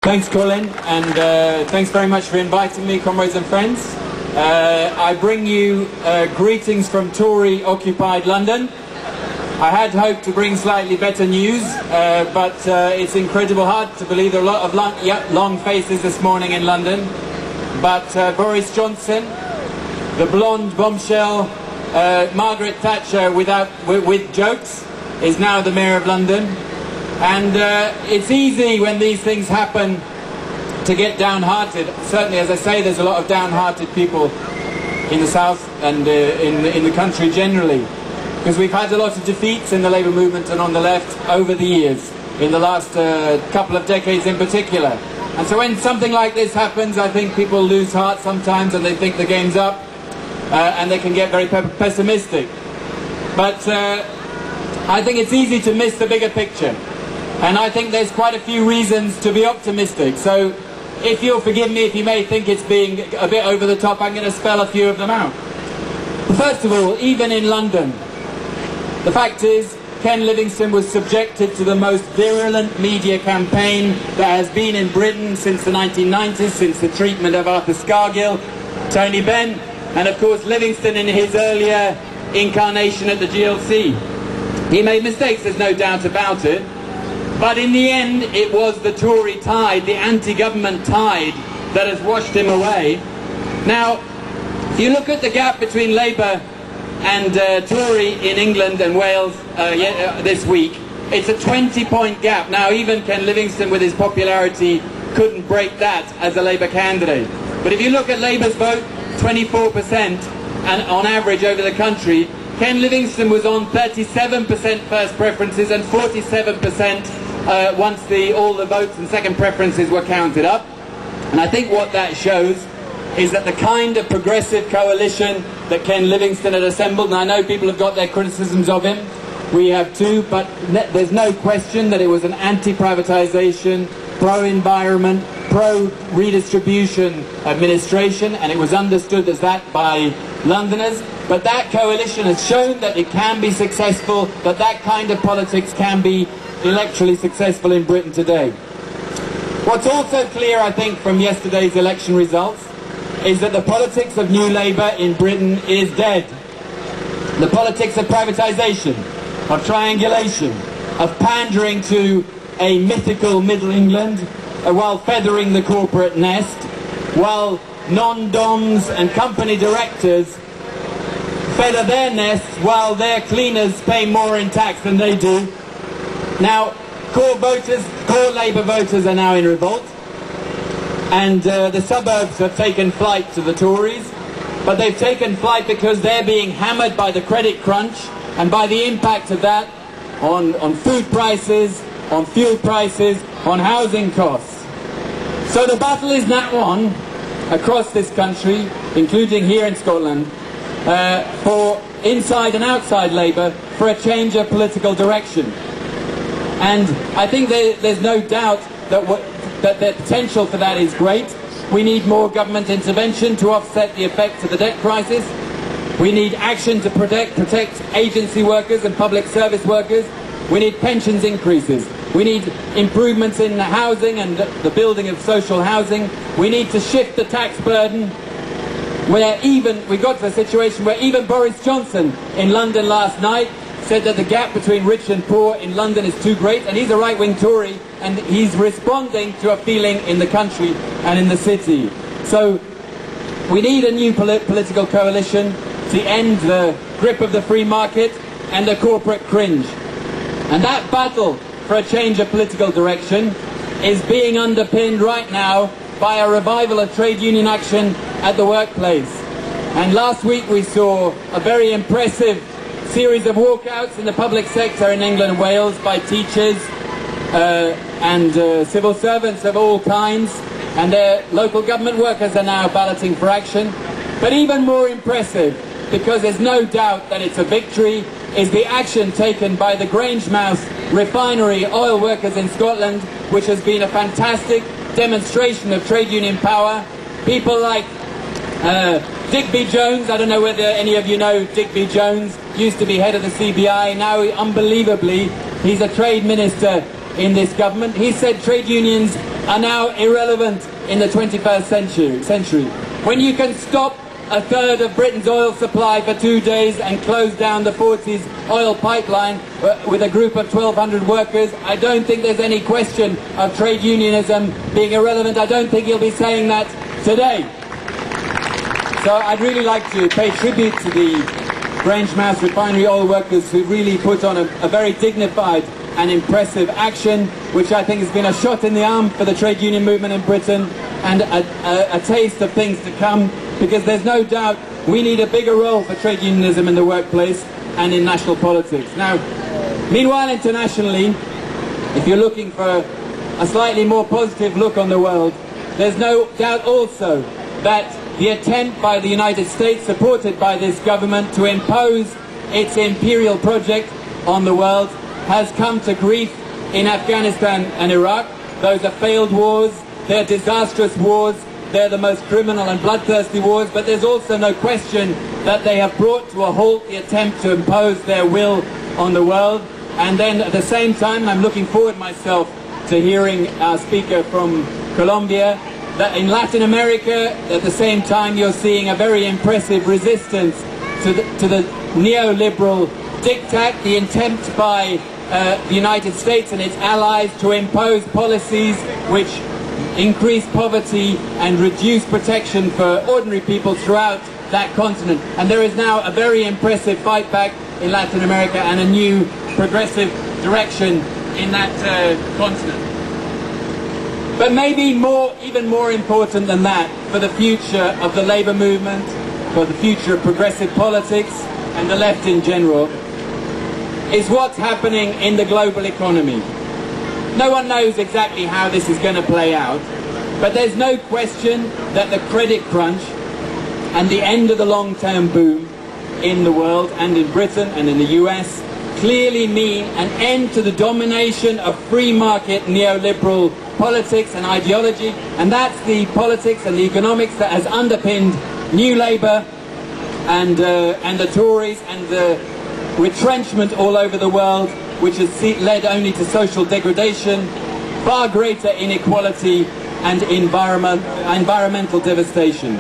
Thanks, Colin, and thanks very much for inviting me, comrades and friends. I bring you greetings from Tory-occupied London. I had hoped to bring slightly better news, but it's incredible hard to believe there are a lot of long faces this morning in London. But Boris Johnson, the blonde bombshell, Margaret Thatcher with jokes, is now the Mayor of London. And it's easy when these things happen to get downhearted. Certainly, as I say, there's a lot of downhearted people in the South and in the country generally. Because we've had a lot of defeats in the Labour movement and on the left over the years, in the last couple of decades in particular. And so when something like this happens, I think people lose heart sometimes and they think the game's up and they can get very pessimistic. But I think it's easy to miss the bigger picture. And I think there's quite a few reasons to be optimistic. So if you'll forgive me if you may think it's being a bit over the top, I'm going to spell a few of them out. First of all, even in London, the fact is Ken Livingstone was subjected to the most virulent media campaign that has been in Britain since the 1990s, since the treatment of Arthur Scargill, Tony Benn, and of course Livingstone in his earlier incarnation at the GLC. He made mistakes, there's no doubt about it. But in the end, it was the Tory tide, the anti-government tide, that has washed him away. Now, if you look at the gap between Labour and Tory in England and Wales this week, it's a 20-point gap. Now, even Ken Livingstone, with his popularity, couldn't break that as a Labour candidate. But if you look at Labour's vote, 24% and on average over the country, Ken Livingstone was on 37% first preferences and 47% once all the votes and second preferences were counted up. And I think what that shows is that the kind of progressive coalition that Ken Livingstone had assembled, and I know people have got their criticisms of him, we have too, but there's no question that it was an anti-privatisation, pro-environment, pro-redistribution administration, and it was understood as that by Londoners. But that coalition has shown that it can be successful, that that kind of politics can be electorally successful in Britain today. What's also clear, I think, from yesterday's election results is that the politics of New Labour in Britain is dead. The politics of privatisation, of triangulation, of pandering to a mythical Middle England while feathering the corporate nest, while non-doms and company directors feather their nests while their cleaners pay more in tax than they do. Now, core Labour voters are now in revolt, and the suburbs have taken flight to the Tories, but they've taken flight because they're being hammered by the credit crunch and by the impact of that on food prices, on fuel prices, on housing costs. So the battle is now on across this country, including here in Scotland, for inside and outside Labour, for a change of political direction. And I think there's no doubt that the potential for that is great. We need more government intervention to offset the effects of the debt crisis. We need action to protect agency workers and public service workers. We need pensions increases. We need improvements in housing and the building of social housing. We need to shift the tax burden, where we got to a situation where even Boris Johnson in London last night said that the gap between rich and poor in London is too great, and he's a right-wing Tory, and he's responding to a feeling in the country and in the city. So we need a new political coalition to end the grip of the free market and the corporate cringe. And that battle for a change of political direction is being underpinned right now by a revival of trade union action at the workplace. And last week we saw a very impressive series of walkouts in the public sector in England and Wales by teachers and civil servants of all kinds, and their local government workers are now balloting for action. But even more impressive, because there's no doubt that it's a victory, is the action taken by the Grangemouth refinery oil workers in Scotland, which has been a fantastic demonstration of trade union power. People like Digby Jones, I don't know whether any of you know Digby Jones, used to be head of the CBI, now unbelievably he's a trade minister in this government. He said trade unions are now irrelevant in the 21st century. When you can stop a third of Britain's oil supply for 2 days and close down the Forties oil pipeline with a group of 1,200 workers, I don't think there's any question of trade unionism being irrelevant. I don't think he'll be saying that today. So I'd really like to pay tribute to the Grangemouth refinery oil workers who really put on a very dignified and impressive action, which I think has been a shot in the arm for the trade union movement in Britain and a taste of things to come, because there's no doubt we need a bigger role for trade unionism in the workplace and in national politics. Now, meanwhile, internationally, if you're looking for a slightly more positive look on the world, there's no doubt also that the attempt by the United States, supported by this government, to impose its imperial project on the world has come to grief in Afghanistan and Iraq. Those are failed wars, they're disastrous wars, they're the most criminal and bloodthirsty wars, but there's also no question that they have brought to a halt the attempt to impose their will on the world. And then at the same time, I'm looking forward myself to hearing our speaker from Colombia, that in Latin America, at the same time, you're seeing a very impressive resistance to the neoliberal diktat, the attempt by the United States and its allies to impose policies which increase poverty and reduce protection for ordinary people throughout that continent. And there is now a very impressive fight back in Latin America and a new progressive direction in that continent. But maybe even more important than that, for the future of the labour movement, for the future of progressive politics and the left in general, is what's happening in the global economy. No one knows exactly how this is going to play out, but there's no question that the credit crunch and the end of the long-term boom in the world and in Britain and in the US clearly mean an end to the domination of free market neoliberal politics and ideology, and that's the politics and the economics that has underpinned New Labour and the Tories and the retrenchment all over the world, which has led only to social degradation, far greater inequality and environmental devastation.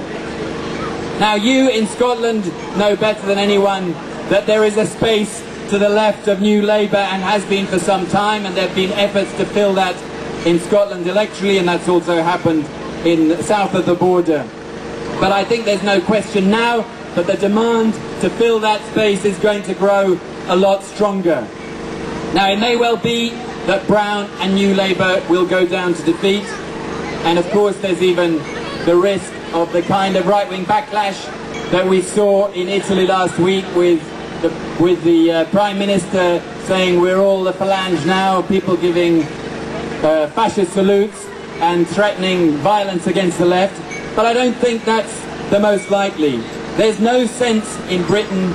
Now, you in Scotland know better than anyone that there is a space to the left of New Labour and has been for some time, and there have been efforts to fill that in Scotland electorally, and that's also happened in south of the border. But I think there's no question now that the demand to fill that space is going to grow a lot stronger. Now, it may well be that Brown and New Labour will go down to defeat, and of course there's even the risk of the kind of right-wing backlash that we saw in Italy last week with the Prime Minister saying we're all the phalange now, people giving fascist salutes and threatening violence against the left. But I don't think that's the most likely. There's no sense in Britain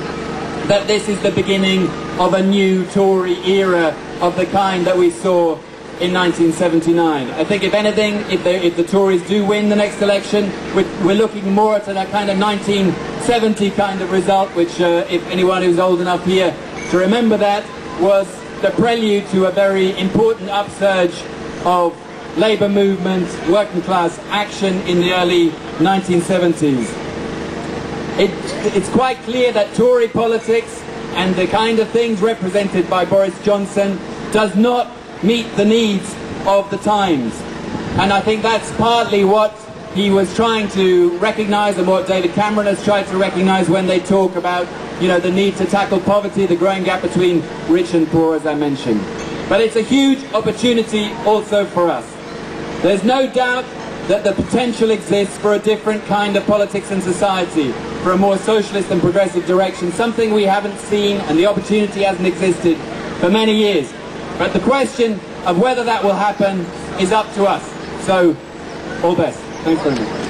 that this is the beginning of a new Tory era of the kind that we saw in 1979. I think if anything, if the Tories do win the next election, we're looking more at a kind of 1970 kind of result, which if anyone who's old enough here to remember that, was the prelude to a very important upsurge of labour movement, working class action in the early 1970s. It's quite clear that Tory politics and the kind of things represented by Boris Johnson does not meet the needs of the times. And I think that's partly what he was trying to recognise and what David Cameron has tried to recognise when they talk about, you know, the need to tackle poverty, the growing gap between rich and poor, as I mentioned. But it's a huge opportunity also for us. There's no doubt that the potential exists for a different kind of politics and society, for a more socialist and progressive direction, something we haven't seen, and the opportunity hasn't existed for many years. But the question of whether that will happen is up to us. So, all the best. Thanks very much.